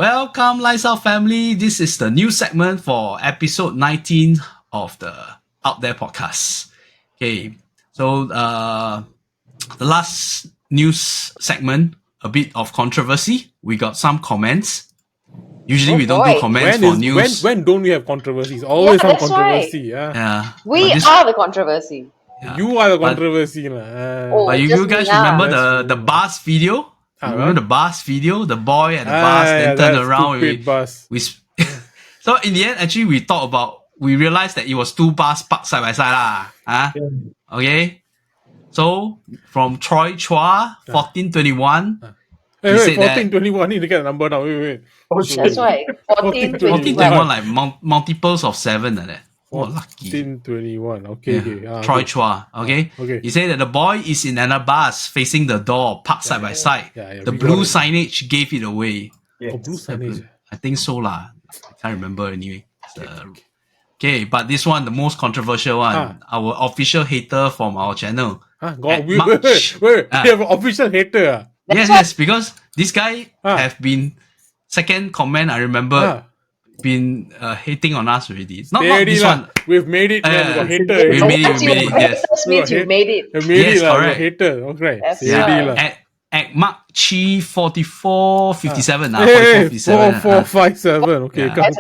Welcome, Lights Out family. This is the new segment for episode 19 of the Out There podcast. Okay, so the last news segment, a bit of controversy. We got some comments. Usually we don't do comments for news. When don't we have controversies? Always some that's controversy. right. Yeah. We are the controversy. Yeah. You are the controversy. But you guys remember the bus video? Remember the bus video? The boy at the bus then turned around. Bus. So in the end, actually, we realized that it was two bus parked side by side. Okay? So from Troy Chua, 1421. Wait, 1421. Need to get a number now. Wait. That's right. 1421, like multiples of 7 like that. Oh, lucky. 1421. Okay. Troy Chua. Okay. He said that the boy is in another bus facing the door, parked side by side. The blue signage gave it away. Yeah. Blue signage. I think so lah. I can't remember anyway. Okay, but this one, the most controversial one, our official hater from our channel. Wait. We have an official hater. Yes, because this guy have been second comment. I remember. Been hating on us already. Not this one. We've made it. We got hater. We made it. Yes. You made it. Yes, correct. Hater. Okay. At Mark Chi 4457. 4457. Okay, come.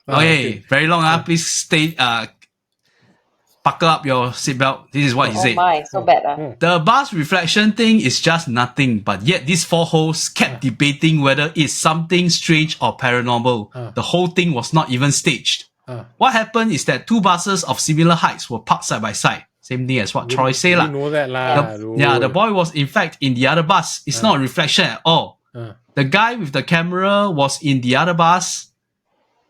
Okay, very long. Please stay. Buckle up your seatbelt. This is what he said. Oh my, so bad. The bus reflection thing is just nothing, but yet these four hosts kept debating whether it's something strange or paranormal. The whole thing was not even staged. What happened is that two buses of similar heights were parked side by side. Same thing as what Troy said. You know that lah. The boy was in fact in the other bus. It's not a reflection at all. The guy with the camera was in the other bus,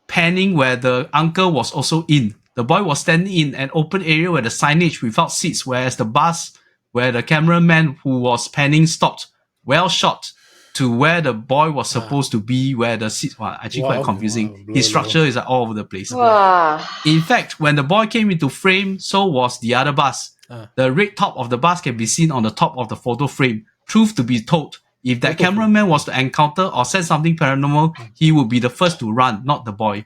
panning where the uncle was also in. The boy was standing in an open area where the signage without seats, whereas the bus where the cameraman who was panning stopped well shot to where the boy was supposed to be, where the seats were actually quite confusing. His structure is all over the place. In fact, when the boy came into frame, so was the other bus. The red top of the bus can be seen on the top of the photo frame. Truth to be told, if that cameraman was to encounter or sense something paranormal, he would be the first to run, not the boy.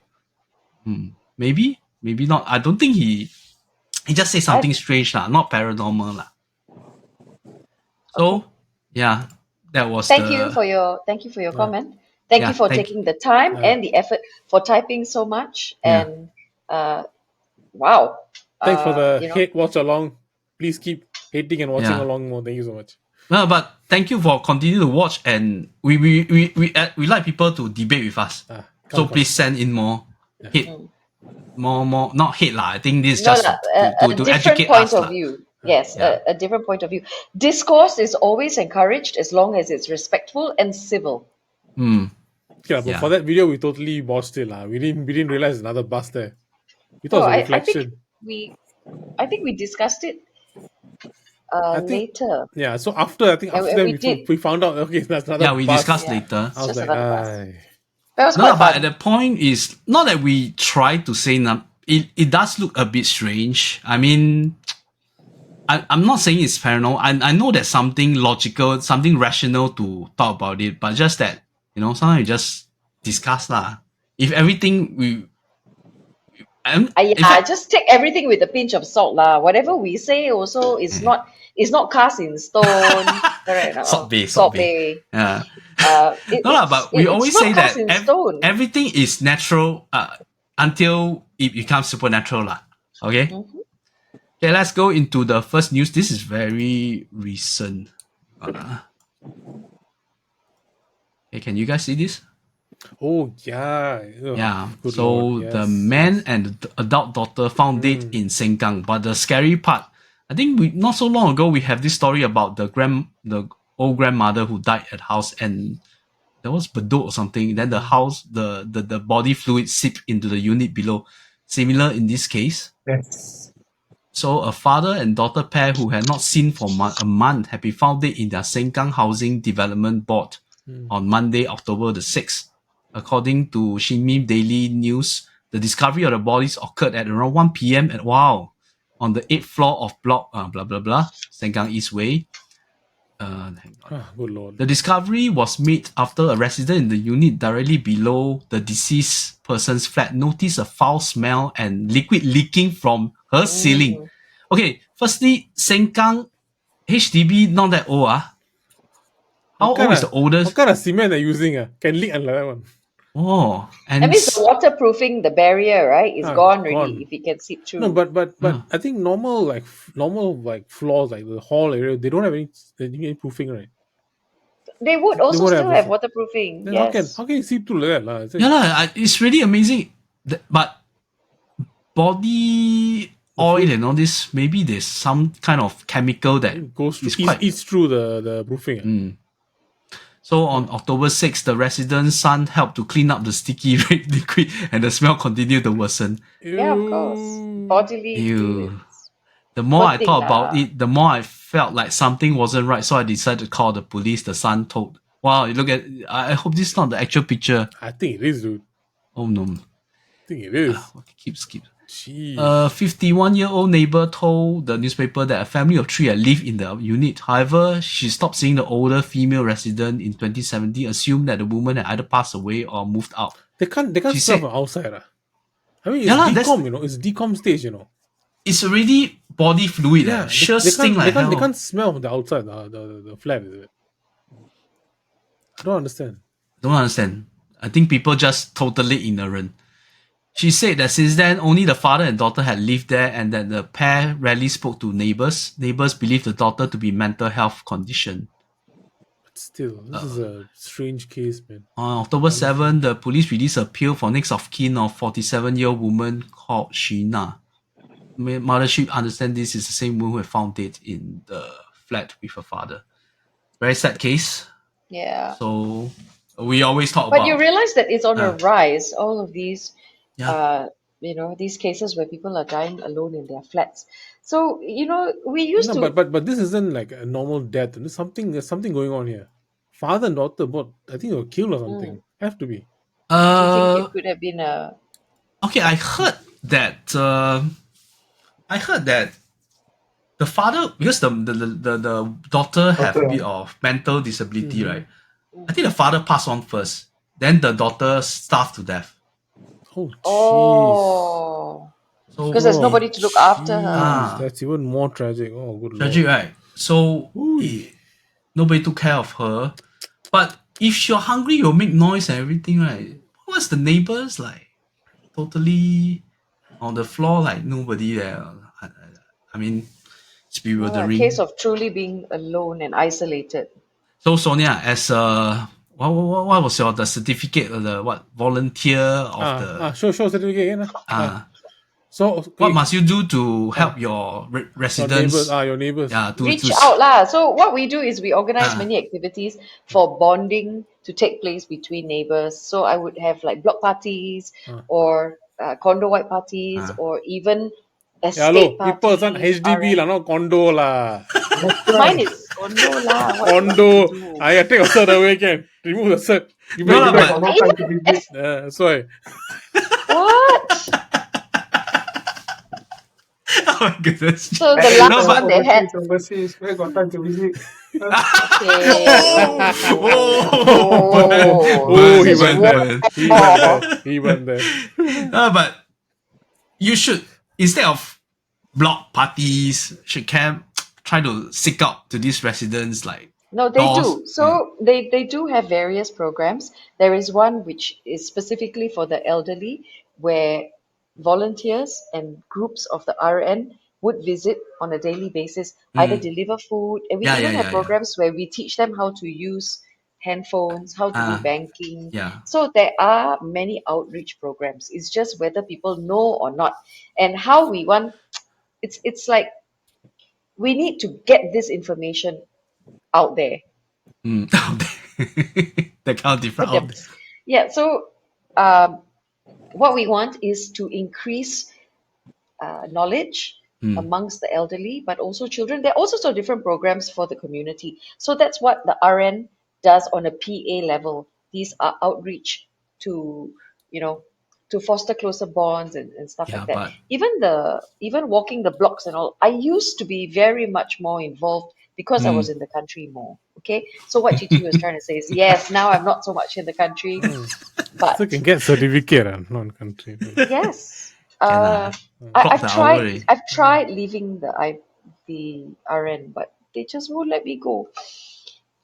Maybe not. I don't think he just said something strange lah, not paranormal lah. So that was. Thank you for your comment. Thank you for taking the time and the effort for typing so much. And wow. Thanks for the hate watch along. Please keep hating and watching along more. Thank you so much. No, but thank you for continuing to watch, and we like people to debate with us. Please send in more hate. More not hate lah. I think this is just to educate us. Of view. Yes, a different point of view. Discourse is always encouraged as long as it's respectful and civil. But for that video, we totally bossed it lah. We didn't realize another bus there. We thought it was a reflection. I think we discussed it later. Yeah. So after we found out. Okay, that's another. Yeah, we bus. discussed later. I was like, but at the point is not that we try to say it does look a bit strange. I mean, I'm not saying it's paranormal. I know there's something logical, something rational to talk about it, but just that, sometimes we just discuss lah. If everything just take everything with a pinch of salt lah. Whatever we say also is not cast in stone. Correct. Salt Bay. Yeah. But we always say that everything is natural until it becomes supernatural lah. Okay? Okay, let's go into the first news. This is very recent. Okay, can you guys see this? Oh, yeah. Good Lord, yes. The man and the adult daughter found dead in Sengkang. But the scary part, I think not so long ago, we have this story about the old grandmother who died at house, and there was bedok or something. Then the house, the body fluid seeped into the unit below. Similar in this case. Yes. So a father and daughter pair who had not seen for a month had been found dead in their Sengkang Housing Development Board on Monday, October the 6th. According to Shinmin Daily News, the discovery of the bodies occurred at around 1 p.m. on the 8th floor of block Sengkang East Way. hang on. Good Lord. The discovery was made after a resident in the unit directly below the deceased person's flat noticed a foul smell and liquid leaking from her ceiling. Okay, firstly, Sengkang HDB not that old. How old is the oldest? What kind of cement they're using? Can leak like that one. Oh, and That means the waterproofing, the barrier, right, is gone already if it can seep through. No, but I think normal floors like the hall area, they don't have any proofing, right? They would also still have waterproofing. Then Yes. how can you see through like that? It's really amazing. But body oil and all this, maybe there's some kind of chemical that goes through, eats through the roofing. So on October 6th, the resident's son helped to clean up the sticky red liquid and the smell continued to worsen. Yeah, of course. Bodily fluids. The more I thought about it, the more I felt like something wasn't right. So I decided to call the police, the son told. Wow, look at, I hope this is not the actual picture. I think it is, dude. Oh no. I think it is. Skip. Jeez. A 51-year-old neighbor told the newspaper that a family of 3 had lived in the unit. However, she stopped seeing the older female resident in 2017, assumed that the woman had either passed away or moved out. They can't smell from outside. I mean, it's decom, it's decom stage, It's already body fluid. Sure stink like hell. They can't smell from the outside, the flat, is it? I don't understand. I think people just totally ignorant. She said that since then, only the father and daughter had lived there and that the pair rarely spoke to neighbors. Neighbors believed the daughter to be mental health condition. But still, this is a strange case, man. On October 7, the police released an appeal for next of kin of 47-year-old woman called Sheena. Mothership understand this is the same woman who had found dead in the flat with her father. Very sad case. Yeah. So we always talk about... But you realize that it's on a rise, all of these... Yeah. These cases where people are dying alone in their flats. So, we used to... But this isn't like a normal death. There's something going on here. Father and daughter both, I think they were killed or something. Have to be. Do you think it could have been a... Okay, I heard that the father, because the daughter have a bit of mental disability, right? I think the father passed on first. Then the daughter starved to death. Oh, because there's nobody to look after her. That's even more tragic. Oh, good Lord. Tragic, right? So nobody took care of her. But if you're hungry, you'll make noise and everything, right? What's the neighbors like? Totally on the floor, like nobody there. I mean, it's bewildering. A case of truly being alone and isolated. So Sonia, as what was the certificate or the volunteer of show certificate again. So what must you do to help your residents? Your neighbors. Yeah, reach out lah. So what we do is we organize many activities for bonding to take place between neighbors. So I would have like block parties or condo-wide parties or even estate parties. People son HDB lah, not condo lah. Mine is condo lah. Condo. I take a cert away, can remove the cert. That's why. What? Oh my goodness. So the last one they had. Overseas, where got time to visit? He went there. But you should, instead of block parties, should try to seek out to these residents like. No, they do. So they do have various programs. There is one which is specifically for the elderly, where volunteers and groups of the RN would visit on a daily basis, either deliver food, and we even have programs where we teach them how to use handphones, how to do banking. So there are many outreach programs. It's just whether people know or not, and how we want. It's like we need to get this information out there. Out there. The kind of different out there. Yeah. So what we want is to increase knowledge amongst the elderly, but also children. There are also so different programs for the community. So that's what the RN does on a PA level. These are outreach to, to foster closer bonds and stuff like that. Even walking the blocks and all. I used to be very much more involved because I was in the country more. Okay, so what Cici was trying to say is, yes, now I'm not so much in the country, but So you can get certificate non-country. yes, Can clock I've the hour tried. already. I've tried leaving the RN, but they just won't let me go.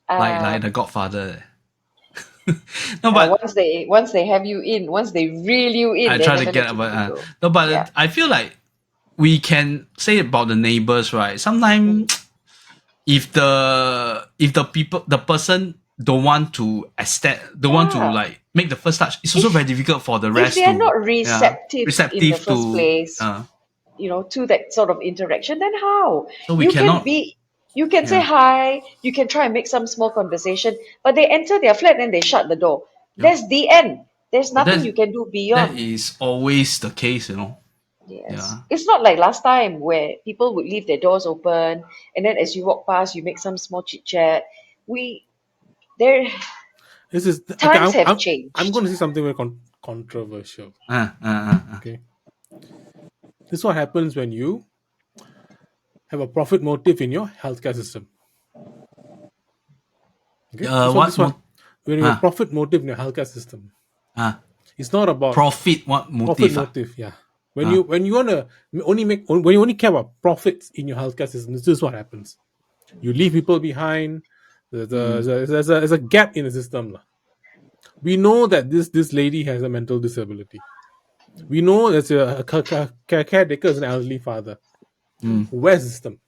Like the Godfather. No, but Once they have you in, once they reel you in, I they try to never get let you about go. no, but Yeah. I feel like we can say about the neighbors, right? Sometimes if the person don't want to don't want to Yeah. like make the first touch, it's also very difficult for the If rest they are to not receptive in the receptive first to place, to that sort of interaction, then how? so we cannot You can say hi, you can try and make some small conversation, but they enter their flat and they shut the door. That's the end. There's nothing you can do that beyond. is always the case, Yes. Yeah. It's not like last time where people would leave their doors open and then as you walk past you make some small chit chat. There This is times have changed. I'm going to say something very controversial. Okay, this is what happens when you have a profit motive in your healthcare system. Okay, when you have a profit motive in your healthcare system, it's not about profit motive. Yeah. When you want to when you only care about profits in your healthcare system, this is what happens. You leave people behind. There's a gap in the system. We know that this lady has a mental disability. We know that a caretaker is an elderly father. Where's the system?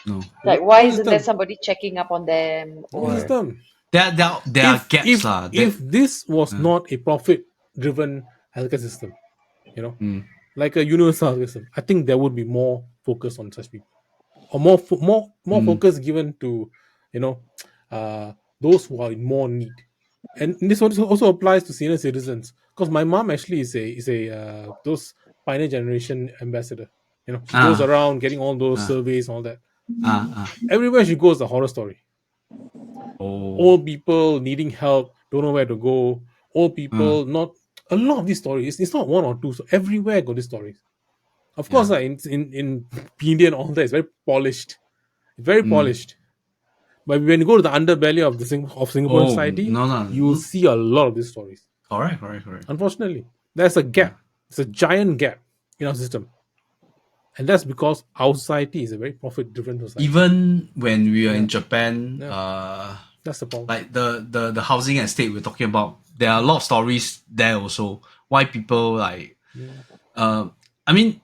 No. Like why isn't there somebody checking up on them? Where's the system? There are gaps. If this was not a profit-driven healthcare system, like a universal system, I think there would be more focus on such people, or more focus given to those who are in more need. And this also applies to senior citizens, because my mom actually is a those pioneer generation ambassador. She goes around getting all those surveys, all that. Everywhere she goes, a horror story. Old people needing help, don't know where to go. Old people, not a lot of these stories. It's not one or two. So everywhere got these stories. Of course, in India and all that, it's very polished. Very polished. But when you go to the underbelly of Singapore society, you will see a lot of these stories. Correct. Unfortunately, there's a gap. It's a giant gap in our system. And that's because our society is a very profit-driven society. Even when we are in Japan, that's the problem. Like the housing estate we're talking about, there are a lot of stories there also. Why people like, I mean,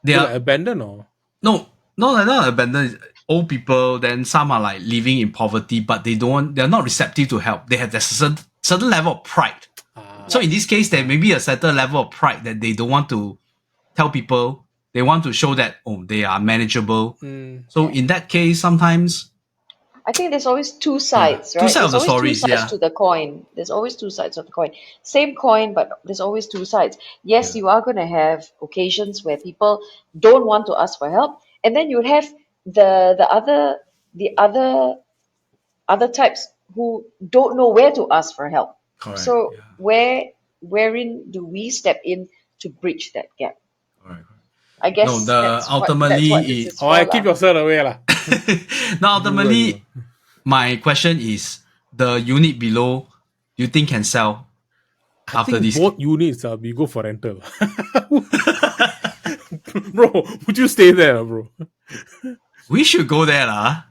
they are abandoned or no, they're not abandoned. Old people, then some are like living in poverty, but they're not receptive to help. They have a certain level of pride. So in this case, there may be a certain level of pride that they don't want to tell people. They want to show that they are manageable. So in that case, sometimes I think there's always two sides, right? Two sides of the There's always stories, two sides to the coin. There's always two sides of the coin. Same coin, but there's always two sides. Yes, you are going to have occasions where people don't want to ask for help, and then you have the other types who don't know where to ask for help. Correct, so wherein do we step in to bridge that gap? Correct. I guess that's ultimately what this is for. I keep yourself away lah. Now ultimately, my question is: the unit below, do you think can sell after this? Both units, we go for rental. Bro, would you stay there, bro? We should go there, lah.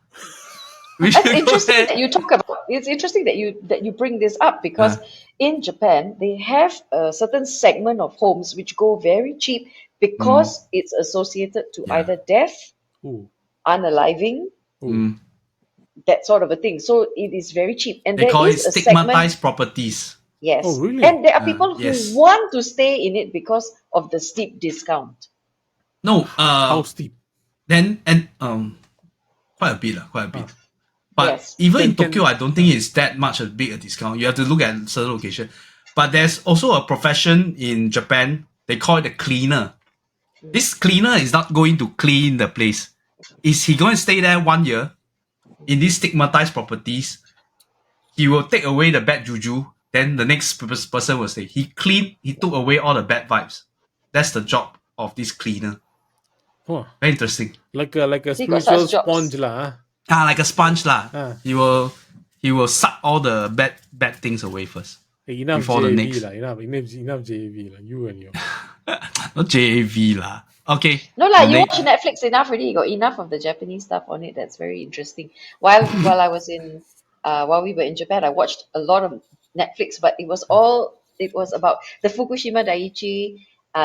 It's interesting that you talk about. It's interesting that you bring this up because in Japan they have a certain segment of homes which go very cheap because it's associated to either death, unaliving, that sort of a thing. So it is very cheap, and they call it a stigmatized properties. Yes, oh, really? And there are people who want to stay in it because of the steep discount. No, how steep? Then quite a bit. But even in Tokyo, I don't think it's that much a big a discount. You have to look at certain location. But there's also a profession in Japan. They call it a cleaner. This cleaner is not going to clean the place. Is he going to stay there 1 year in these stigmatized properties? He will take away the bad juju. Then the next person will say he took away all the bad vibes. That's the job of this cleaner. Huh. Very interesting. Like a He got spiritual such jobs. sponge lah. Like a sponge lah. Ah. He will suck all the bad things away first. Hey, enough Before the JAV next. lah. Enough JAV lah. You and your. Not JAV lah. Okay. No lah, the you next- watch Netflix enough already. You got enough of the Japanese stuff on it. That's very interesting. While I was in, while we were in Japan, I watched a lot of Netflix, but it was about the Fukushima Daiichi,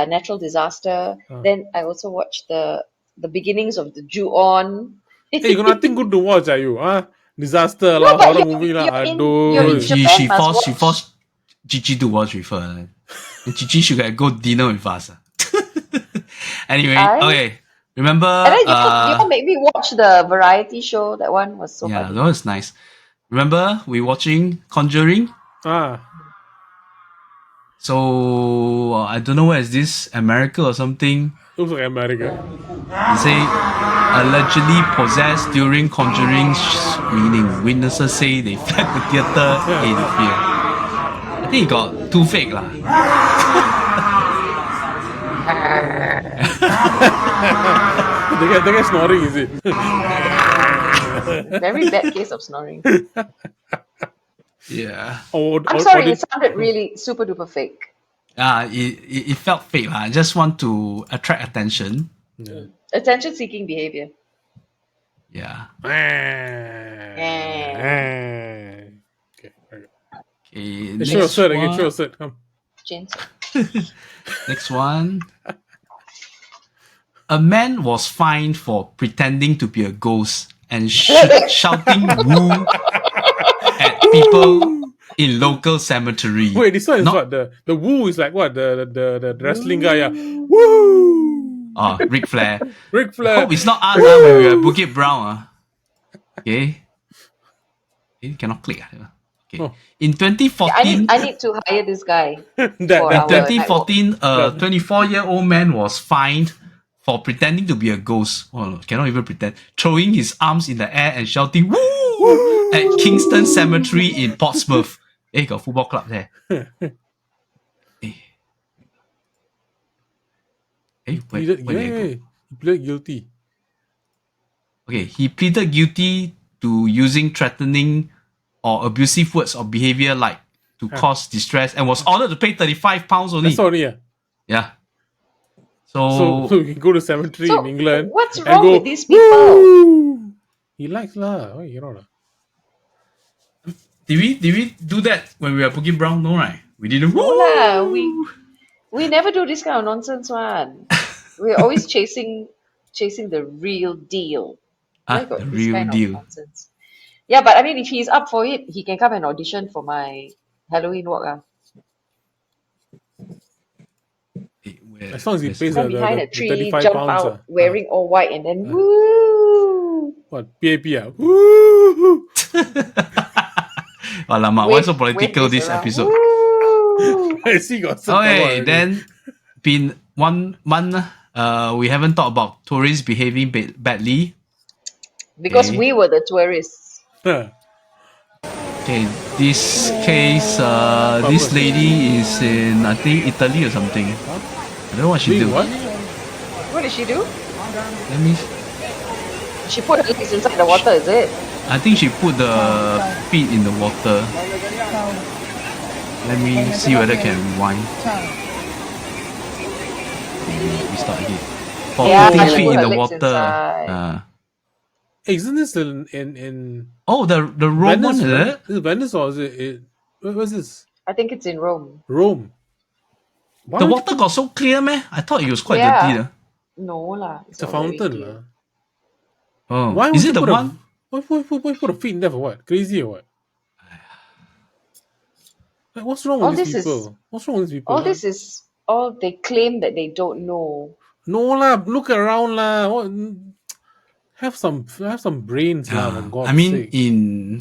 natural disaster. Then I also watched the beginnings of the Ju-on. Hey, you got nothing good to watch, are you? Huh? Disaster No, lah, but horror you're movie lah. in- Aduh. you're in Japan she must watch. forced Gigi to watch with her. And Gigi should go dinner with us. Anyway, okay. Remember? And then you all make me watch the variety show. That one was so yeah, funny. that was nice. Remember we watching Conjuring? Ah. So I don't know where is this, America or something. Looks like America. They say allegedly possessed during Conjuring screening. Witnesses say they fled the theater in fear. I think it got too fake lah. They get snoring, is it? Very bad case of snoring. Yeah. I'm sorry, it sounded really super duper fake. It felt fake lah. I just want to attract attention. Yeah. Attention-seeking behavior. Yeah. Okay, very good. Okay. Show us it again. Show us it. Come. James. Next one. A man was fined for pretending to be a ghost and shouting woo at people in local cemetery. Wait, this one is Not- what? The woo is like what? The wrestling guy, yeah. Woo! Ric Flair. Ric Flair. Hope it's not us when we were at Bukit Brown. Okay. Cannot click. Okay. Oh. In 2014, I need to hire this guy. That- for that- our night walk. 2014, a 24-year-old man was fined for pretending to be a ghost. Oh, no, cannot even pretend. Throwing his arms in the air and shouting "Woo!" at Kingston Cemetery in Portsmouth. Got football club there. Where He did I go? he pleaded guilty. Okay, he pleaded guilty to using threatening or abusive words or behavior like to cause distress and was ordered to pay £35 only. That's all, yeah. Yeah. So we can go to cemetery So, in England. what's and wrong go, with these people? "Woo!" He likes lah. Oh, you know lah. Did we do that when we were Bukit Brown? No, right? We didn't. No lah, we never do this kind of nonsense one. We're always chasing the real deal. Why got The this real kind of deal. nonsense? Yeah, but I mean, if he's up for it, he can come and audition for my Halloween walk. As long as he pays Stand behind a the tree, 35 jump pounds. out wearing all white, and then woo! What? PAP ah? Woo! Alamak, why so Wave political this this around. episode? Woo! I see got some Okay, then been 1 month. We haven't talked about tourists behaving badly. Because Okay. we were the tourists. Okay, this case, this lady is in, I think, Italy or something. I don't know what she Doing do. what? What did she do? Let me. She put her legs inside the water, is it? I think she put the feet in the water. Let me see whether I can rewind. We start again. For Yeah, putting she feet put in her the legs water. inside. Hey, isn't this in Oh, the Rome one, Venice? is Right? it? Is it Venice or is it where's this? I think it's in Rome. Rome. Why The would you water got so clear, man. I thought it was quite Yeah. dirty. No lah. It's a all very fountain clear. lah. Oh, Why is would it you the put one? Why put a feet in there for what? Crazy or what? Like, what's wrong All with these this is- people? What's wrong with these people? All this is all they claim that they don't know. No lah, look around lah. What? Have some brains lah, for God's I mean, sake.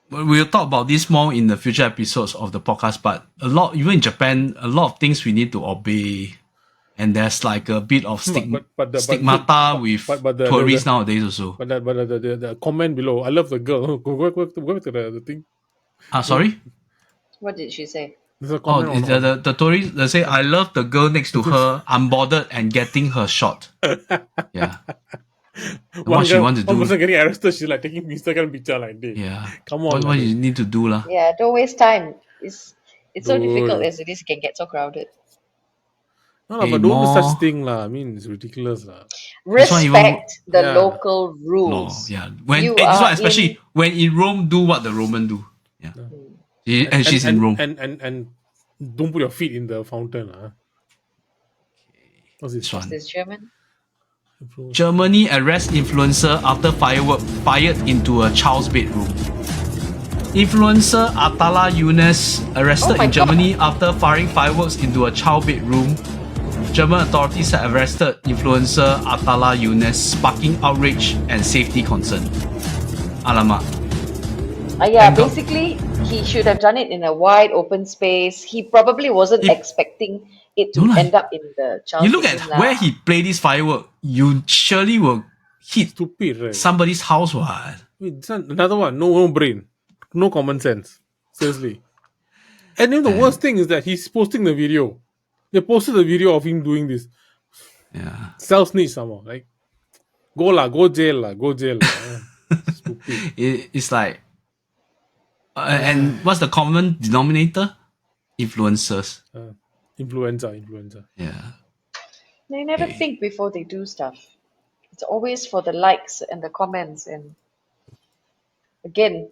we'll talk about this more in the future episodes of the podcast. But even in Japan, a lot of things we need to obey, and there's like a bit of stigmata with tourists nowadays also. But the comment below, I love the girl. Go back to the thing. Sorry. What did she say? There's a comment on the tourists, they say, I love the girl next to her, unbothered and getting her shot. Yeah. What she want to one do. person getting arrested, she's like taking Instagram picture like this. Yeah. Come on. What you need to do lah? Yeah, don't waste time. It's so difficult Dude. as it is. It can get so crowded. No, Hey, but don't do more- such thing lah. I mean, it's ridiculous lah. This one even- Respect the Yeah. local Law. rules. Yeah. When You this are one especially when in Rome, do what the Roman do. Yeah. And she's in Rome. And don't put your feet in the fountain lah. What's this This Is one. this German? Germany arrests influencer after firework fired into a child's bedroom. Influencer Atala Younes arrested Oh my in Germany after firing fireworks into a child bedroom. German authorities have arrested influencer Atala Younes, sparking outrage and safety concern. Alamak. Yeah, Thank God. basically, he should have done it in a wide open space. He probably wasn't expecting it to No lah. end up in the child's You look at bedroom lah. where he played this firework, you surely will hit Stupid, right? somebody's house. What? Wait, this one, another one. No brain. No common sense. Seriously. And then the worst thing is that he's posting the video. They posted the video of him doing this. Yeah. Self-snitch somehow. Like, go jail lah. Stupid. It's like, and what's the common denominator? Influencers. Influenza. Yeah. They never think before they do stuff. It's always for the likes and the comments. And again,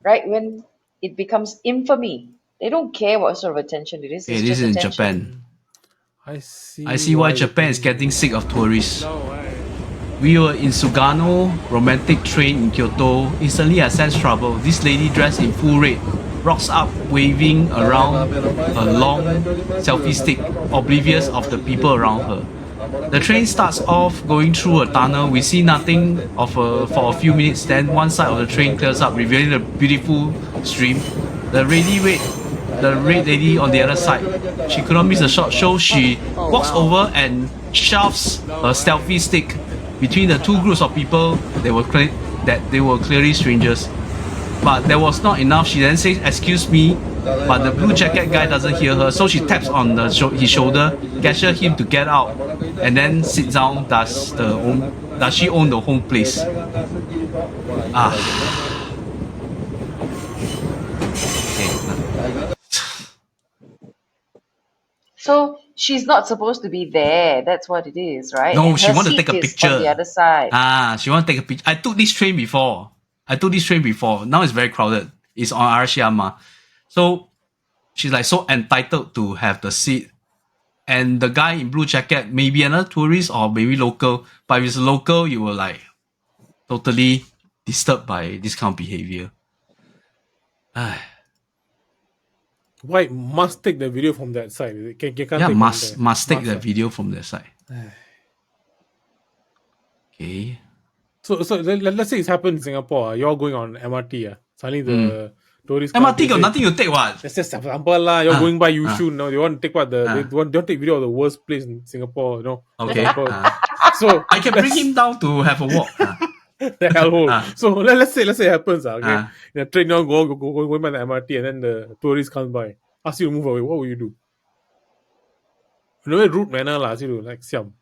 right when it becomes infamy, they don't care what sort of attention it is. Okay, It's this just is in attention. Japan. I see. I see why Japan is getting sick of tourists. We were in Sugano romantic train in Kyoto. Instantly I sense trouble. This lady dressed in full red rocks up waving around a long selfie stick, oblivious of the people around her. The train starts off going through a tunnel. We see nothing for a few minutes. Then one side of the train clears up, revealing a beautiful stream. The red lady on the other side. She could not miss the shot, so she walks over and shoves her selfie stick between the two groups of people. They were clearly strangers. But there was not enough. She then says, "Excuse me," but the blue jacket guy doesn't hear her, so she taps on his shoulder, gestures him to get out, and then sit down. Does she own the home place? So she's not supposed to be there. That's what it is, right? No, And she her want to seat take a is picture. on the other side. She want to take a picture. I took this train before. Now it's very crowded. It's on Arashiyama. So she's like so entitled to have the seat. And the guy in blue jacket, maybe another tourist or maybe local. But if it's local, you were like totally disturbed by this kind of behavior. Why must take the video from that side? Can't Yeah, take from there. must take the Must, video from their side. Okay. So let's say it's happened in Singapore. You're going on MRT. Suddenly the tourists. MRT got nothing to take what? Let's just example lah. You're going by Yishun now. They want to take they want take video of the worst place in Singapore. You know. Okay. Example. So I can bring him down to have a walk. the hellhole. So let's say it happens. Okay. In a train, you going by the MRT, and then the tourist comes by, ask you to move away. What will you do? In a very rude manner, ask you to like siam.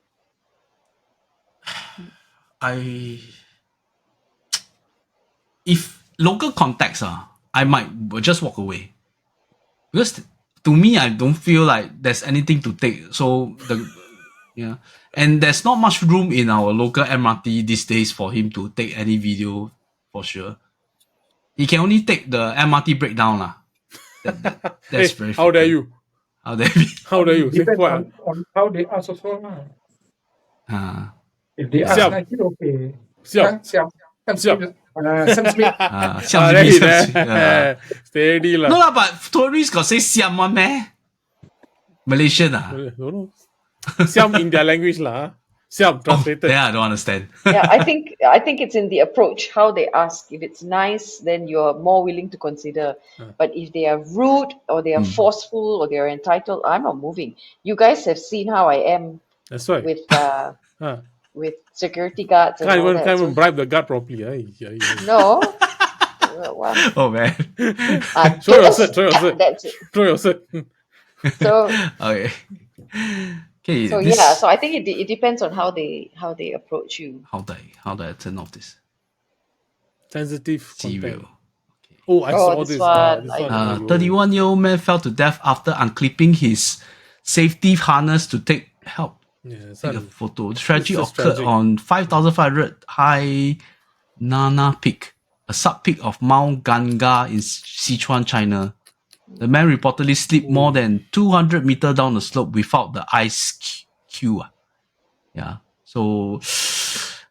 If local context, I might just walk away. Because to me, I don't feel like there's anything to take. So and there's not much room in our local MRT these days for him to take any video for sure. He can only take the MRT breakdown lah. That's Hey, very. how dare frequent. you? How dare you? How dare you? Say Depends what? on how they ask also lah. If they ask Siam. like it, okay. Siam. Siam. Siam. Sam Smith. There he there. Steady lah. No lah, but tourists got say siam one meh? Malaysian Don't know. Siam in their language lah. Siam translated. Yeah, I don't understand. Yeah, I think it's in the approach, how they ask. If it's nice, then you're more willing to consider. But if they are rude or they are forceful or they are entitled, I'm not moving. You guys have seen how I am That's right. with security guards and all that. Can't So- even bribe the guard properly. No, Oh man. Show your cert. Show your cert. That's it. Show your cert. So Okay. Okay. so this, yeah, so I think it depends on how they approach you. how do I turn off this? Sensitive Serial. content. Oh, I saw this this. one, This I- one. 31-year-old man fell to death after unclipping his safety harness to take help. Yeah, Take a son. photo. The tragedy This is occurred tragic. on 5,500 High Nana Peak, a sub-peak of Mount Ganga in Sichuan, China. The man reportedly slipped more than 200 meters down the slope without the ice cue. Yeah. So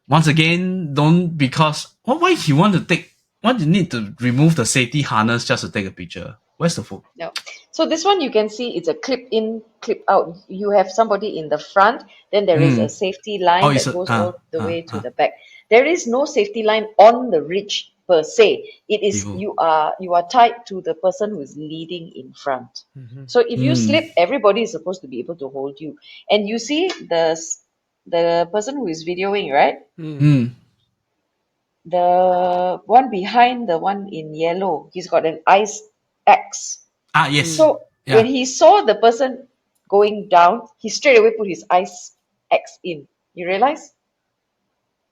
once again, why he want to take? Why do you need to remove the safety harness just to take a picture? Where's the photo? No. So this one you can see it's a clip in, clip out. You have somebody in the front, then there is a safety line it's that a- goes all the way to the back. There is no safety line on the ridge per se. It is Ew. you are tied to the person who is leading in front. So if you slip, everybody is supposed to be able to hold you. And you see the person who is videoing, right? The one behind the one in yellow, he's got an ice axe. Yes. So Yeah. when he saw the person going down, he straight away put his ice axe in. You realize?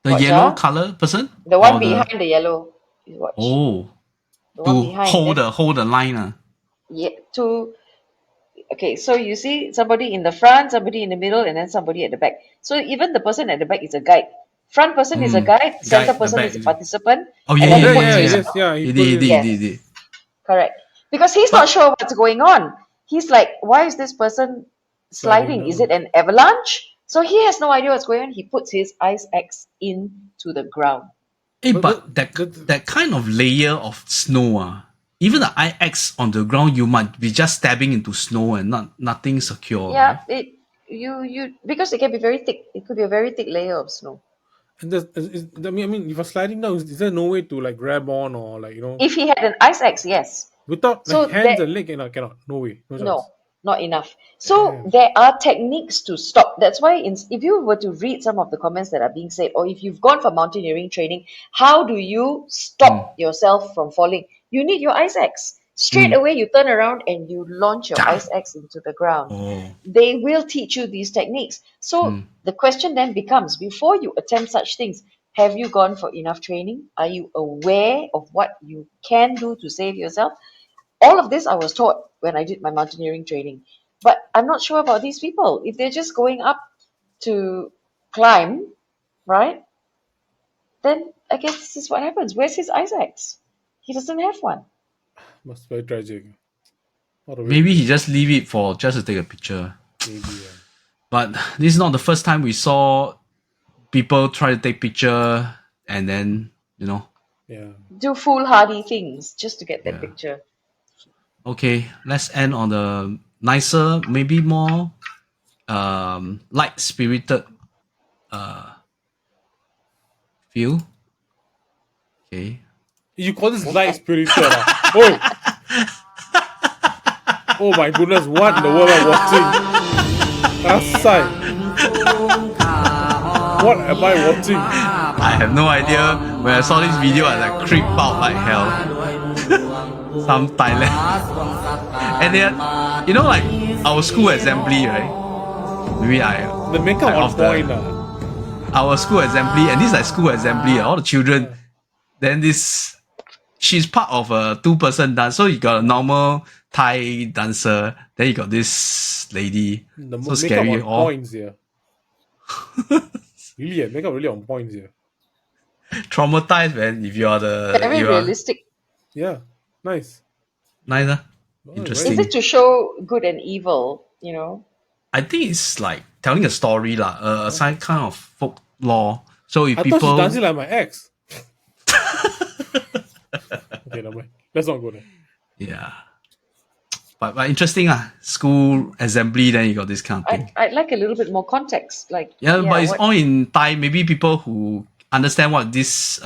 The Watch, yellow ah. color person? The one Or behind the yellow. You watch. Oh. The one To behind. hold the line. Yeah, okay, so you see somebody in the front, somebody in the middle, and then somebody at the back. So even the person at the back is a guide. Front person is a guide, center Guide, the person back is a is- participant. Oh, and yeah, then yeah, the yeah, person yeah. is- Yeah, He he did. Yes. Correct. Because he's not sure what's going on. He's like, why is this person sliding? Sliding Is down. it an avalanche? So he has no idea what's going on. He puts his ice axe into the ground. But That kind of layer of snow, even the IX on the ground, you might be just stabbing into snow and nothing secure. Yeah, Right? you because it can be very thick. It could be a very thick layer of snow. And I mean, if you're sliding down, is there no way to like grab on or like If he had an ice axe, yes. without So like hands that- and leg? Cannot. No way. No chance. No, not enough. So Damn. there are techniques to stop. That's why if you were to read some of the comments that are being said, or if you've gone for mountaineering training, how do you stop yourself from falling? You need your ice axe. Straight away, you turn around and you launch your ice axe into the ground. Oh. They will teach you these techniques. So the question then becomes, before you attempt such things, have you gone for enough training? Are you aware of what you can do to save yourself? All of this I was taught when I did my mountaineering training. But I'm not sure about these people. If they're just going up to climb, right? Then I guess this is what happens. Where's his ice axe? He doesn't have one. Must be very tragic. What a way Maybe to- he just leave it for just to take a picture. maybe. But this is not the first time we saw people try to take picture and then, Yeah. Do foolhardy things just to get that picture. Okay, let's end on the nicer, maybe more light-spirited feel. Okay. You call this light spiritual? Oh. Oh my goodness! What in the world am I watching? Aside. What am I watching? I have no idea. When I saw this video, I like creeped out like hell. Some Thailand. And then, like our school assembly, right? Maybe The makeup on of the- point. our school assembly, and this is like school assembly, all the children. Then she's part of a 2-person dance. So you got a normal Thai dancer, then you got this lady. The So makeup scary. on All points here. Really, makeup really on points here. traumatized, man. If you are Very you are realistic. Yeah, nice. nice, huh? Oh, Interesting. Is it to show good and evil, I think it's like telling a story, some kind of folklore. So if I people, thought she's dancing like my ex. Okay, never mind. Let's not go there. yeah, but interesting, school assembly. Then you got this kind of thing. I'd like a little bit more context. But It's all in Thai. Maybe people who understand what this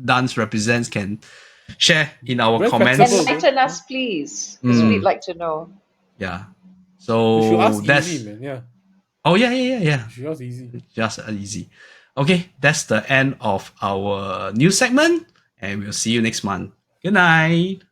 dance represents can share in our Very comments. flexible. enlighten us, please, because we'd like to know. Yeah. You So should ask that's easy, man. Yeah, oh yeah. you should ask easy. Just easy. Okay, that's the end of our news segment, and we'll see you next month. Good night.